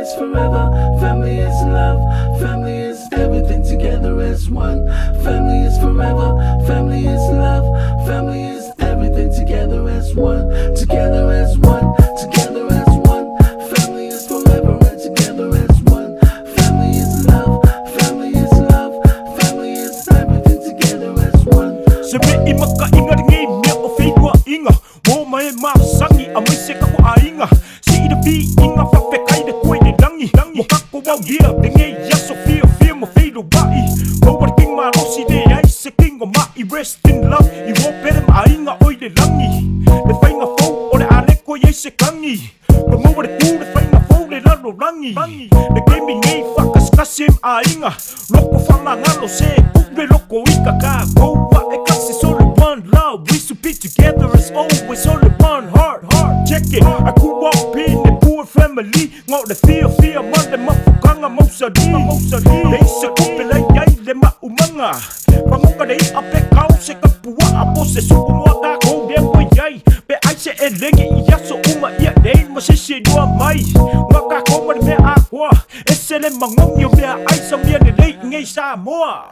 is forever, family is love, family is everything together as one. Family is forever, family is love, family is everything together as one. Together as one, together as one. Family is forever and together as one. Family is love, family is love, family is everything together as one. Sabi makainga ngay niya o figwa inga. Wo may masangi amoy seka ko ainga. Si idabi inga fafekay de koy de langi. Mukako wow yeah de ngay yaso fear mo feel bai. Over king ma rosi de ay se king o ma I rest in love. I wo pere ma ainga oy de langi. De fainga fo o de ale ko ye se kangi. Como de ku de fainga fo de lalo langi. De gaming ngay fakas kasim ainga. Loko fama ngalo se kube loko ika ka go wa e kasi solo one love. We should be together as always, only one heart. Check it, I could walk in the poor family. Ngọ de fear man de mafukanga mausadi. They se kupela yay de ma umanga. Pangoka de ape kau se kapua apo se supo moa ko de mo yay. Be ai se elegi yaso uma ia de mo se se doa mai. Ngaka ko ma me aqua. Ese le mangong yo me ai sa me de lei ngai sa moa.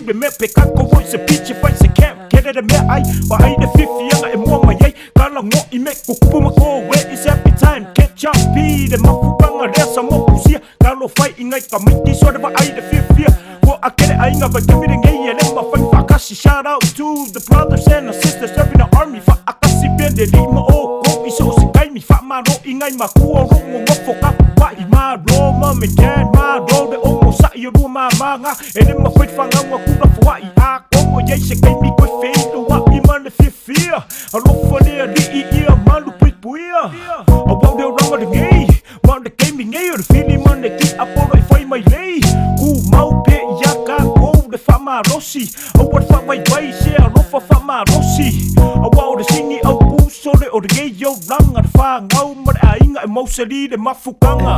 De me pekako voice se pitch fight se camp kede de me ai ba ai de fifi anga e mo mai kala ngo I me ko kupu ma ko we is every time catch up be de mafupanga de sa mo pusia kalo fight ingai ka miti so de ba ai de fifi ko akere ai nga ba give it ngai ele ma fight fakashi. Shout out to the brothers and the sisters serving the army fa akasi be de limo o ko iso se kai mi fa ma ro ingai ma ku ro mo foka ba I ma ro ma me dad ma ro de o sa I ro ma nga ele ma fight fanga wa ku na fwa I a ko ye se kai mi ko fe do wa I man de fifia a ro fo de I ma lu pui puia a wa de ro de ngai ma de kai mi ngai o de fili man de ki a po ro foi mai lei ku mau pe ya ka ko de fa ma rosi a wa fa mai vai se a ro fa ma rosi a wa de singi au pu so de o de ngai yo ranga de fa ngau ma de ainga e mo se li de mafukanga.